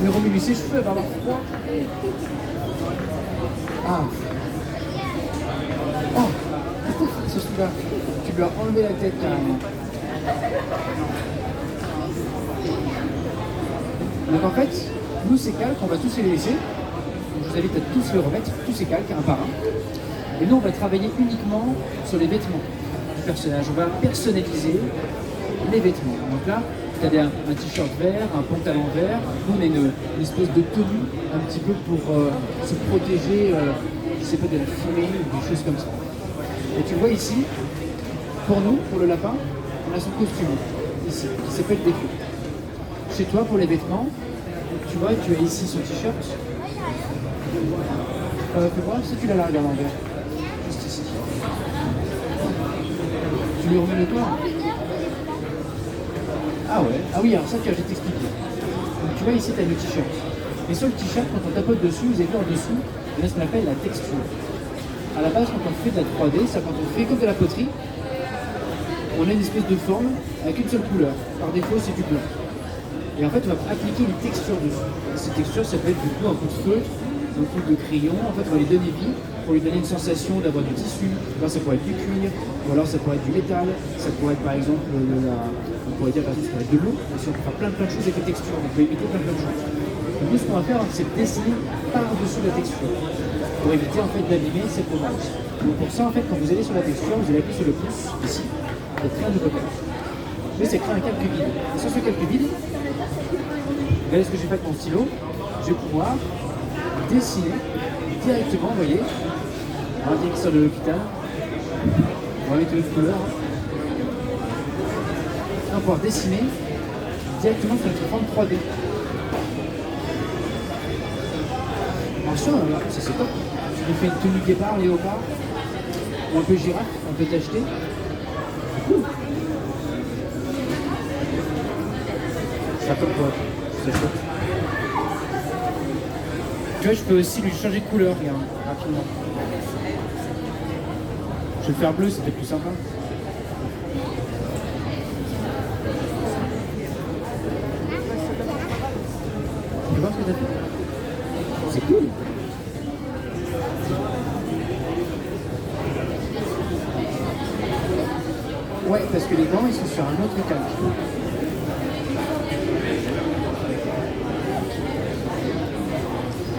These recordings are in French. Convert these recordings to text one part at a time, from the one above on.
Mais remue lui ses cheveux, elle va avoir froid. Ah. Oh, ce celui-là. Tu lui as enlevé la tête carrément. Donc en fait, nous ces calques, on va tous les laisser. Donc, je vous invite à tous les remettre, tous ces calques, un par un. Et nous, on va travailler uniquement sur les vêtements du personnage. On va personnaliser les vêtements. Donc là, tu as un t-shirt vert, un pantalon vert. Nous, on a une espèce de tenue un petit peu pour se protéger, je sais pas, de la fumée ou des choses comme ça. Et tu vois ici, pour nous, pour le lapin, on a son costume ici, qui s'appelle défaut. Chez toi, pour les vêtements, tu vois, tu as ici son t-shirt. Fais voir si tu l'as là, regarde en vert. Juste ici. Tu lui remets le doigt. Ah ouais. Ah oui, alors ça, je vais t'expliquer. Donc tu vois, ici, tu as le t-shirt. Et sur le t-shirt, quand on tapote dessus, vous avez vu en dessous, il y a ce qu'on appelle la texture. À la base, quand on fait de la 3D, ça, quand on fait comme de la poterie, on a une espèce de forme avec une seule couleur. Par défaut, c'est du blanc. Et en fait, on va appliquer une texture dessus. Et cette texture, ça peut être du coup un coup de feutre, un coup de crayon. En fait, on va lui donner vie pour lui donner une sensation d'avoir du tissu. Alors, ça pourrait être du cuir, ou alors ça pourrait être du métal. Ça pourrait être par exemple on pourrait dire par exemple ça pourrait être de l'eau. Si on peut faire plein de choses avec les textures, on peut imiter plein de choses. Donc nous, ce qu'on va faire, c'est dessiner par-dessus la texture pour éviter en fait d'abîmer ces fromages. Donc pour ça, en fait, quand vous allez sur la texture, vous allez appuyer sur le pouce ici et créer un nouveau calque. Mais c'est créer un calque vide. Et sur ce calque vide, regardez ce que j'ai fait avec mon stylo, je vais pouvoir dessiner directement, vous voyez, on va dire que sur de l'hôpital, on va mettre une couleur, on va pouvoir dessiner directement sur notre forme 3D. Alors ça, c'est top. Tu nous fais une tenue guépard, léopard, ou un peu girafe, on peut t'acheter. C'est cool. Ça peut quoi. C'est chouette. Tu vois, je peux aussi lui changer de couleur, regarde, rapidement. Je vais le faire bleu, c'était plus sympa. Tu vois ce que t'as fait? C'est cool. Ouais, parce que les gants, ils sont sur un autre calque.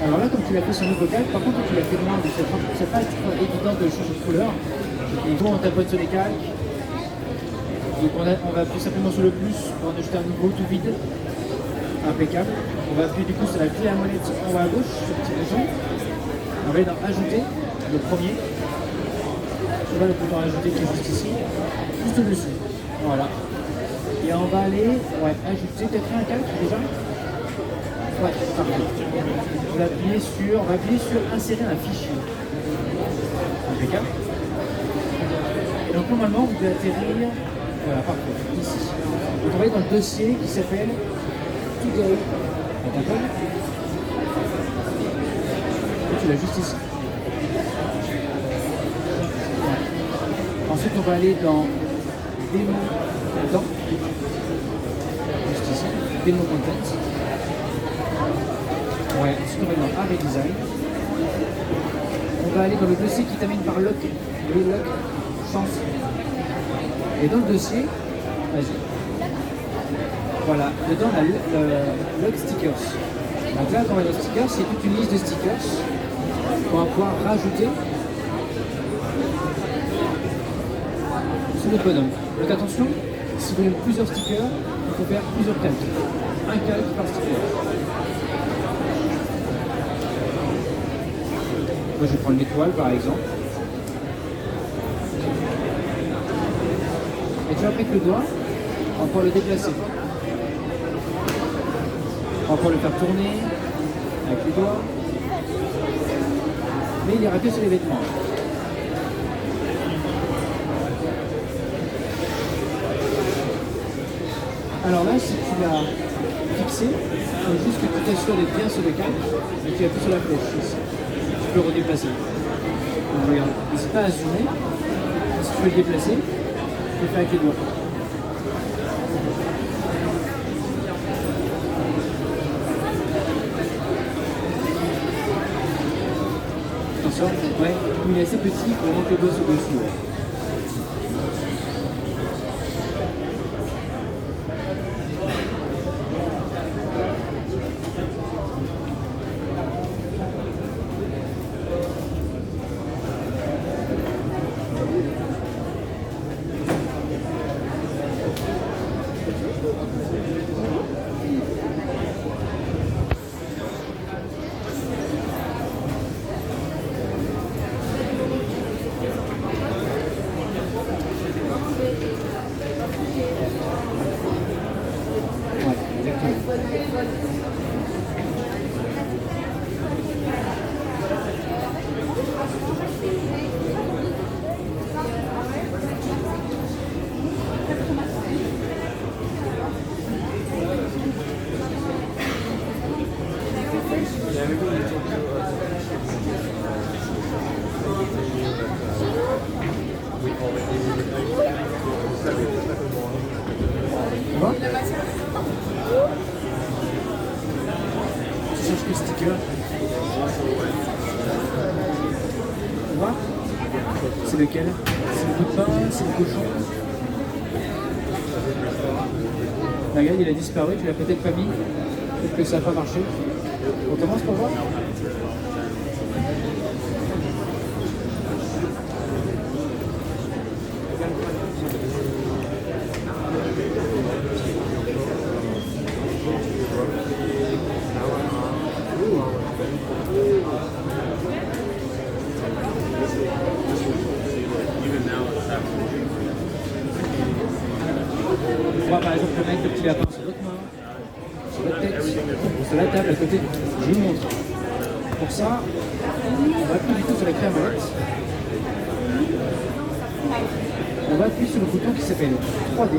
Alors là, comme tu l'as fait sur un nouveau calque, par contre, tu l'as fait loin, donc c'est pas évident de changer de couleur. Et bon, on tapote sur les calques. Donc on va appuyer simplement sur le plus pour en ajouter un nouveau tout vide. Impeccable. On va appuyer du coup sur la clé à molette en haut à gauche, sur le petit bouton. On va aller dans ajouter, le premier. Tu vois le bouton ajouter qui est juste ici, juste au-dessus. Voilà. Et on va aller, ajouter, tu as créé un calque déjà? Ouais, parfait. On va appuyer sur insérer un fichier. Impeccable. Et donc normalement vous devez atterrir, voilà, parfait, ici. Donc on va aller dans le dossier qui s'appelle Today. D'accord? Et tu l'as juste ici. Ouais. Ensuite on va aller dans démo, juste ici, démo content. Ouais, ensuite on va aller dans art et design. On va aller dans le dossier qui termine par lock, relock, chance. Et dans le dossier, vas-y. Voilà, dedans on a le lock stickers. Donc là, quand on va dans stickers, c'est toute une liste de stickers qu'on va pouvoir rajouter sur le bonhomme. Donc attention, si vous voulez plusieurs stickers, il faut faire plusieurs calques. Un calque par sticker. Moi je vais prendre l'étoile par exemple. Et tu vois, avec le doigt, on va pouvoir le déplacer. On va pouvoir le faire tourner avec les doigts. Mais il ira que sur les vêtements. Alors là, si tu l'as fixé, il faut juste que tu t'assures d'être bien sur le calque et tu appuies sur la flèche ici. Tu peux redéplacer. Donc, regarde, n'hésite pas à zoomer. Si tu veux le déplacer, tu peux le faire avec les doigts. sorte. Ouais, il est assez petit pour mettre le doigt dessus. Ouais. Tu cherches quel sticker? Tu vois? C'est lequel? C'est le bout de pain? C'est le cochon? Bah, regarde, il a disparu, tu l'as peut-être pas mis. Peut-être que ça n'a pas marché. On commence pour voir? On va par exemple mettre le petit lapin sur l'autre main, sur la tête, sur la table à côté. Je vous montre. Pour ça, on va appuyer du coup sur la clé à molette. On va appuyer sur le bouton qui s'appelle 3D.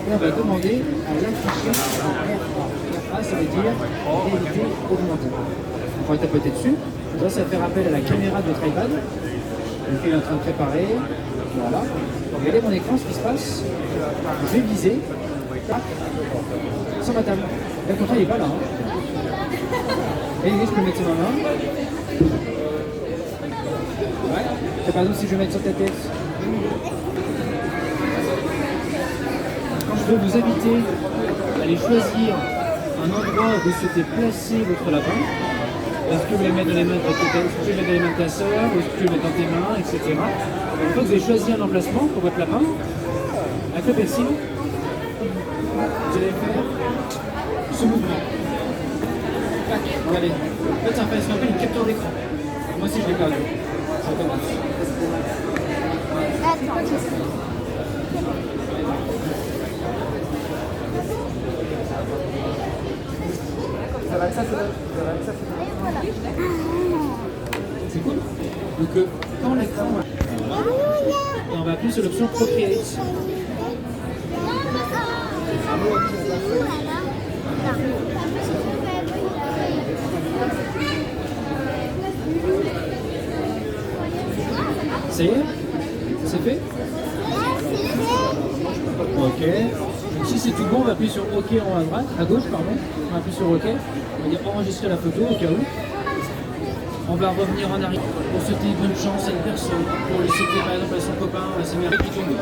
Et on va demander à l'afficher en RA. RA, ça veut dire réalité augmentée. On va tapoter dessus. Ça va faire appel à la caméra de votre iPad. Donc il est en train de préparer. Voilà. Regardez mon écran, ce qui se passe. Je vais viser. Tac. Sur ma table. Là, pourtant, il n'est pas là. Et je peux le mettre sur ma main. Ouais. Et par exemple, si je vais mettre sur ta tête. Quand je veux vous inviter à aller choisir un endroit où vous souhaitez placer votre lapin. Est-ce que vous voulez mettre dans les mains de votre tête, est-ce que vous voulez mettre dans les mains de ta soeur, ou est-ce que tu veux mettre dans tes mains, etc. Une fois que vous avez choisi un emplacement pour votre lapin, avec le pencil, vous allez faire ce mouvement. Regardez, en fait, ça s'appelle une capture d'écran. Moi aussi, je l'ai perdu. Je recommence. Ça va être ça, c'est cool. Donc quand l'écran, on va appuyer sur l'option Procreate. Ça y est? C'est fait? Ok. Donc, si c'est tout bon, on va appuyer sur OK en haut à droite, à gauche, pardon. On va appuyer sur OK. On va dire enregistrer la photo au cas où. On va revenir en arrière pour souhaiter bonne chance à une personne, pour lui souhaiter par exemple à son copain, à sa mère qui tombe.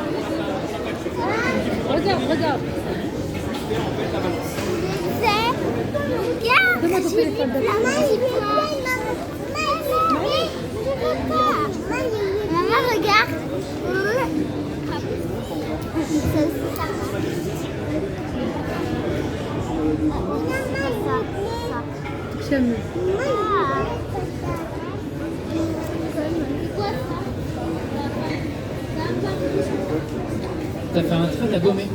Regarde, regarde. Regarde, Donne-moi ton téléphone. Maman, regarde. J'aime. Tu as fait un trait, tu as gommé.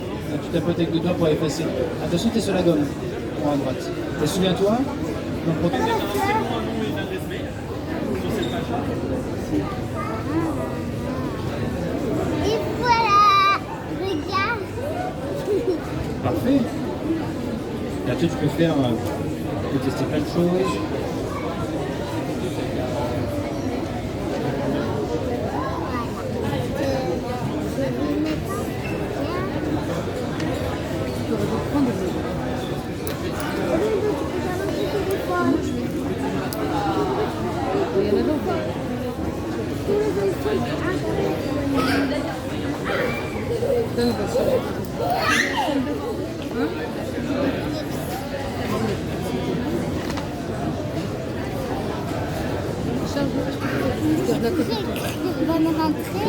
Tu tapotes avec le doigt pour effacer. Attention, tu es sur la gomme, en haut à droite. Et souviens-toi, donc, Et voilà, regarde. parfait. Et après, tu peux faire, tu peux tester plein de choses. Bonne rentrée.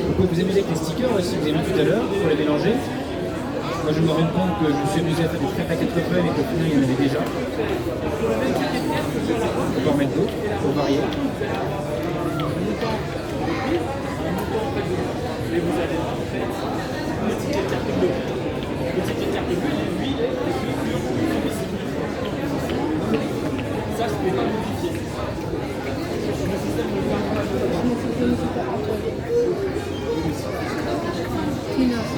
Vous pouvez vous amuser avec les stickers aussi, vous avez vu tout à l'heure, pour les mélanger. Moi je me rends compte que je me suis amusé à faire des crêpes à 4 feuilles et qu'au final il y en avait déjà. On peut en mettre d'autres pour varier. Tina.